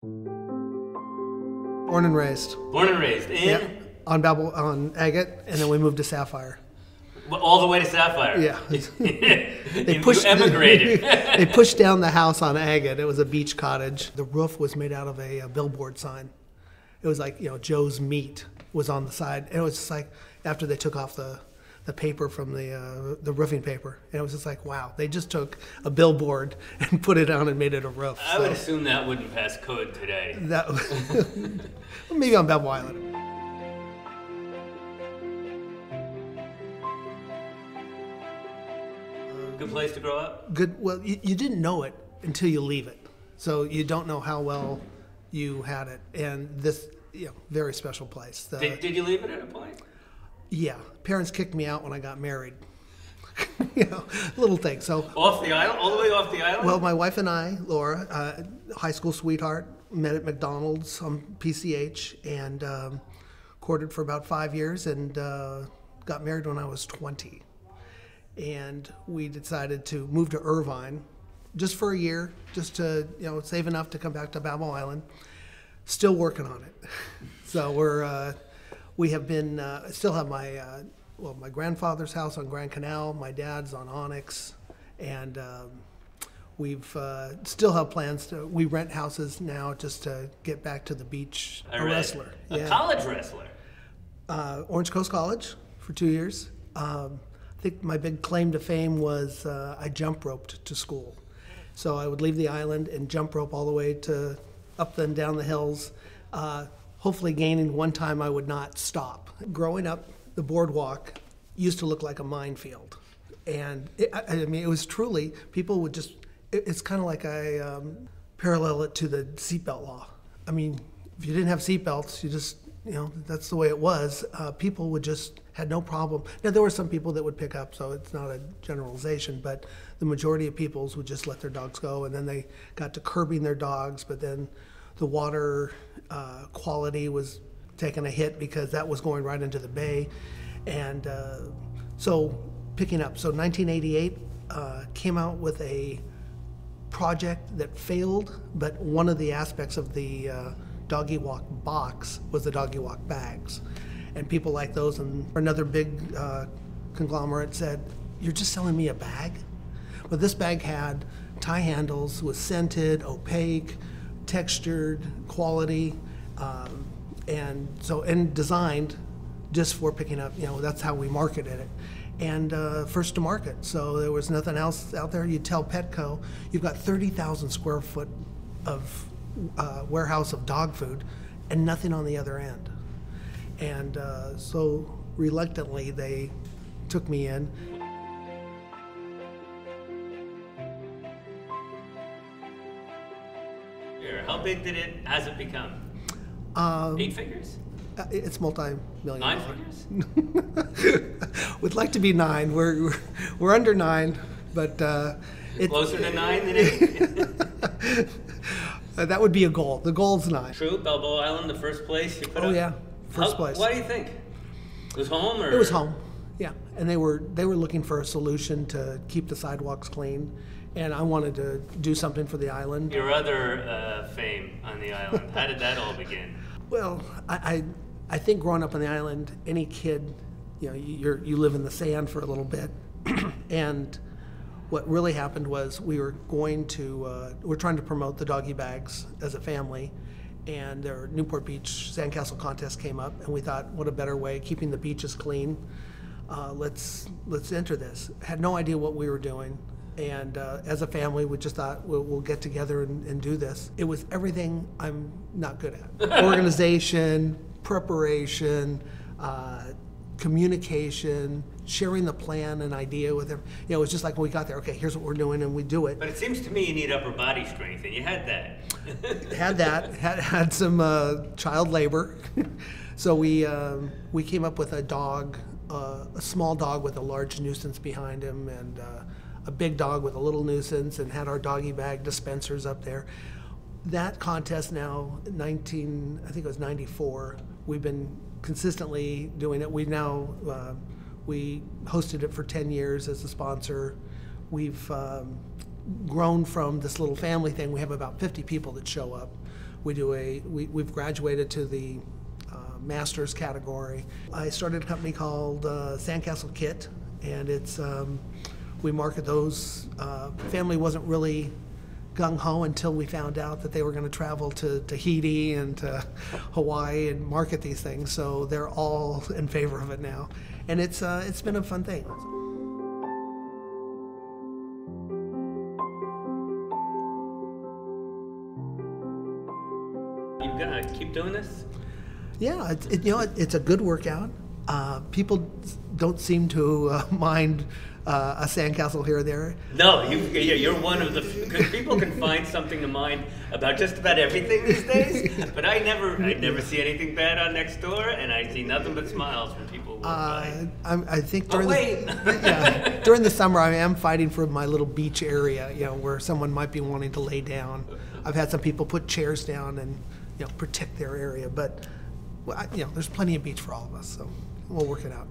Born and raised. Born and raised in? Yeah, on Balboa, on Agate, and then we moved to Sapphire. All the way to Sapphire? Yeah. You emigrated. They pushed down the house on Agate. It was a beach cottage. The roof was made out of a billboard sign. It was like, Joe's Meat was on the side. And it was just like, after they took off the paper from the roofing paper. And it was just like, wow, they just took a billboard and put it on and made it a roof. I would assume that wouldn't pass code today. Maybe on Balboa Island. Good place to grow up? Good. Well, you didn't know it until you leave it. So you don't know how well you had it. And this, very special place. Did you leave it at a point? Yeah. Parents kicked me out when I got married. Little thing. So off the island? All the way off the island? Well, my wife and I, Laura, high school sweetheart, met at McDonald's on PCH and courted for about 5 years and got married when I was 20. And we decided to move to Irvine just for a year, just to save enough to come back to Balboa Island. Still working on it. So we have been still have my grandfather's house on Grand Canal, my dad's on Onyx, and we've still have plans we rent houses now just to get back to the beach. A wrestler, a college wrestler. Orange Coast College for 2 years. I think my big claim to fame was I jump roped to school. So I would leave the island and jump rope all the way to up and down the hills, hopefully gaining one time I would not stop. Growing up, the boardwalk used to look like a minefield. And it was truly, people would just, it's kind of like I parallel it to the seatbelt law. I mean, if you didn't have seatbelts, you just, that's the way it was. People would just, had no problem. Now, there were some people that would pick up, so it's not a generalization, but the majority of peoples would just let their dogs go, and then they got to curbing their dogs, but then the water quality was taking a hit because that was going right into the bay. And so picking up. So 1988 came out with a project that failed, but one of the aspects of the doggy walk box was the doggy walk bags. And people like those, and another big conglomerate said, "You're just selling me a bag?" But this bag had tie handles, was scented, opaque, textured, quality, and designed just for picking up. That's how we marketed it. And first to market. So there was nothing else out there. You'd tell Petco, you've got 30,000 square foot of warehouse of dog food and nothing on the other end. And so reluctantly they took me in. How big has it become? 8 figures? It's multi-million. 9 figures? We'd like to be 9. We're under 9, but closer to 9 than 8. That would be a goal. The goal's 9. True, Balboa Island, the first place you put up? Oh yeah, first place. Why do you think? It was home, or? It was home. Yeah, and they were looking for a solution to keep the sidewalks clean, and I wanted to do something for the island. Your other fame on the island. How did that all begin? Well, I think growing up on the island, any kid, you live in the sand for a little bit, and what really happened was we're trying to promote the doggy bags as a family, and their Newport Beach Sandcastle contest came up, and we thought, what a better way, keeping the beaches clean. Let's enter this. Had no idea what we were doing, and as a family, we just thought we'll get together and do this. It was everything I'm not good at: organization, preparation, communication, sharing the plan and idea with them. It was just like when we got there, okay, here's what we're doing, and we do it. But it seems to me you need upper body strength, and you had that. had some child labor. So we came up with a dog, a small dog with a large nuisance behind him, and a big dog with a little nuisance, and had our doggy bag dispensers up there. That contest now, I think it was 94, we've been consistently doing it. We hosted it for 10 years as a sponsor. We've grown from this little family thing. We have about 50 people that show up We've graduated to the master's category. I started a company called Sandcastle Kit, and we market those. Family wasn't really gung-ho until we found out that they were going to travel to Tahiti and to Hawaii and market these things. So they're all in favor of it now, and it's been a fun thing. You gonna keep doing this? Yeah, it's a good workout. People don't seem to mind a sandcastle here or there. No, you're one of the, because people can find something to mind about just about everything these days. But I never see anything bad on Nextdoor, and I see nothing but smiles when people walk by. I think during the summer, I am fighting for my little beach area, where someone might be wanting to lay down. I've had some people put chairs down and protect their area, but there's plenty of beach for all of us, so we'll work it out.